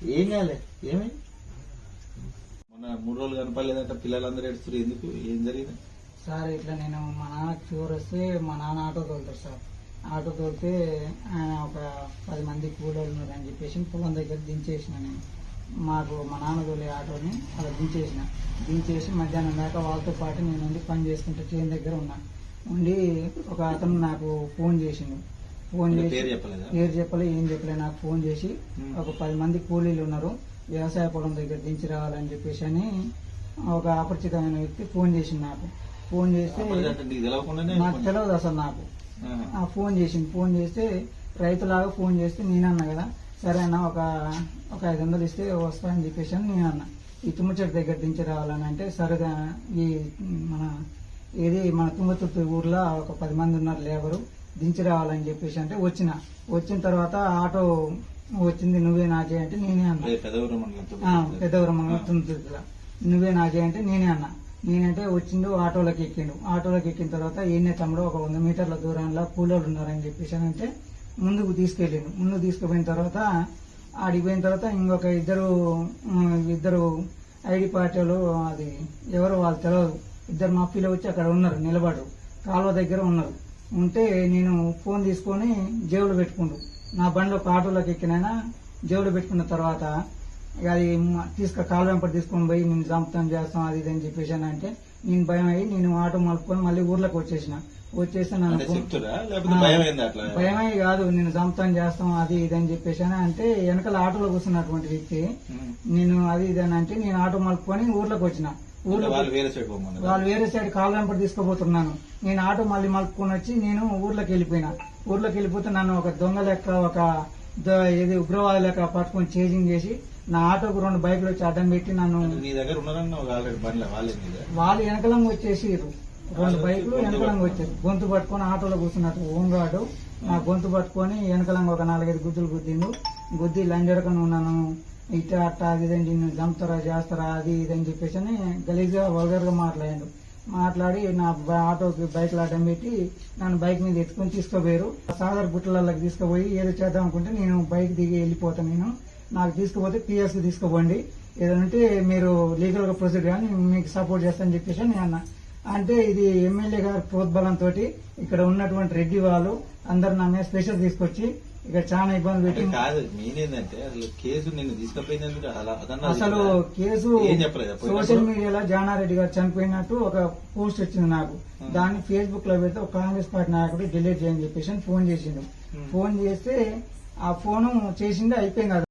ఏం కాలే ఏమి మొన్న 3 రోజులు కనపడలేదంట, పిల్లలందరూ ఏడుస్తారు, ఎందుకు, ఏం జరిగింది సార్? ఇట్లా నేను మా నాన్న ఫీవర్ వస్తే మా నాన్న ఆటో తోలుతారు సార్. ఆటో తోలితే ఆయన ఒక 10 మంది కూలోళ్ళు ఉన్నారని చెప్పేసి పొలం దగ్గర దించేసిన నేను. మాకు మా నాన్న తోలే ఆటోని అలా దించేసి మధ్యాహ్నం దాకా వాళ్ళతో పాటు నేను ఉండి పని చేసుకుంటే ట్రైన్ దగ్గర ఉన్నా. ఉండి ఒక అతను నాకు ఫోన్ చేసిండు. ఫోన్ చేసి పేరు చెప్పలే, ఏం చెప్పలే, నాకు ఫోన్ చేసి ఒక 10 మంది కూలీలు ఉన్నారు, వ్యవసాయ పొలం దగ్గర దించి రావాలని చెప్పేసి అని ఒక అపరిచితమైన వ్యక్తి ఫోన్ చేసింది నాకు. ఫోన్ చేస్తే నాకు తెలియదు అసలు. నాకు ఫోన్ చేస్తే రైతులాగా ఫోన్ చేస్తే నేనన్నా కదా, సరే అన్న ఒక 500 ఇస్తే వస్తాయని చెప్పేసి అని నేనన్నా. ఈ తుమ్మచెట్టు దగ్గర దించి రావాలని అంటే, సరేగా ఈ మన తుంగతుర్తి ఊర్లో ఒక 10 మంది ఉన్నారు లేబరు, దించి రావాలని చెప్పేసి అంటే వచ్చిన తర్వాత ఆటో వచ్చింది, నువ్వే నాకే అంటే నేనే అన్నా. పెద్దవరం తుంగతుర్తిలో నువ్వే నాకే అంటే నేనే అన్నా. నేనంటే వచ్చిండు, ఆటోలోకి ఎక్కిన తర్వాత ఈయనే తమ్ముడు ఒక 100 మీటర్ల దూరంలో కూలోళ్ళు ఉన్నారని చెప్పేసి అంటే ముందుకు తీసుకుపోయిన తర్వాత ఆడిపోయిన తర్వాత ఇంకొక ఇద్దరు ఐడి పార్టీలు, అది ఎవరు వాళ్ళు తెలియదు, ఇద్దరు మాఫీలో వచ్చి అక్కడ ఉన్నారు, నిలబడు కాలువ దగ్గర ఉన్నారు. ఉంటే నేను ఫోన్ తీసుకొని జేబులో పెట్టుకుండు. నా బండిలో ఒక ఆటోలోకి ఎక్కినైనా జేబులో పెట్టుకున్న తర్వాత అది కాలువ వెంపటి తీసుకొని పోయి నేను చంపుతాం చేస్తాం అది ఇది అని చెప్పేసి అంటే నేను భయం అయ్యి నేను ఆటో మలుపుకొని మళ్ళీ ఊర్లోకి వచ్చేసి భయమై కాదు, నేను చంపుతాం చేస్తాం అది ఇది అని చెప్పేసి అంటే వెనకాల ఆటోలో కూర్చున్నటువంటి వ్యక్తి నేను అది ఇది అని అంటే నేను ఆటో మలుపుకొని ఊర్లోకి వచ్చిన. వాళ్ళు వేరే సైడ్ కాలువ వెంపటి తీసుకుపోతున్నాను. నేను ఆటో మళ్ళీ మలుపుకొని వచ్చి నేను ఊర్లోకి వెళ్ళిపోతే నన్ను ఒక దొంగ లెక్క ఏది ఉగ్రవాద లెక్క పట్టుకొని చేజింగ్ చేసి నా ఆటోకు 2 బైకులు వచ్చి అడ్డం పెట్టి నన్ను వాళ్ళు వెనకలంగా వచ్చేసి 2 బైకులు వెనకలంగా వచ్చారు. గొంతు పట్టుకొని ఆటోలో కూర్చున్నట్టు హోంగార్డు నా గొంతు పట్టుకొని వెనకలంగా ఒక 4-5 గుద్దులు గుద్ది లంజడకను ఉన్నాను, ఇట్లా అట్ట అది ఇదండి, నేను చంపుతారా చేస్తారా అది ఇదని చెప్పేసి అని గలీజ్గా వల్గర్ గా మాట్లాడి నా ఆటోకి బైక్లు అడ్డం పెట్టి నన్ను బైక్ మీద ఎత్తుకొని తీసుకుపోయారు. సాగర్ గుట్టలకి తీసుకుపోయి ఏదో చేద్దాం అనుకుంటే నేను బైక్ దిగి వెళ్ళిపోతాను. నాకు తీసుకుపోతే పిఎస్ కి తీసుకుపోండి, ఏదంటే మీరు లీగల్ గా ప్రొసీడ్ కానీ మీకు సపోర్ట్ చేస్తానని చెప్పేసి నేను అన్నా. అంటే ఇది ఎమ్మెల్యే గారి ప్రోద్బలంతో ఇక్కడ ఉన్నటువంటి రెడ్డి వాళ్ళు అందరు నా మీద స్పెషల్ తీసుకొచ్చి ఇక్కడ చాలా ఇబ్బంది పెట్టి అసలు కేసు సోషల్ మీడియాలో జానారెడ్డి గారు చనిపోయినట్టు ఒక పోస్ట్ వచ్చింది నాకు. దాన్ని ఫేస్బుక్ లో పెడితే ఒక కాంగ్రెస్ పార్టీ నాయకుడు డిలీట్ చేయని చెప్పేసి ఫోన్ చేసిండు. ఫోన్ చేస్తే ఆ ఫోన్ చేసింది అయిపోయింది.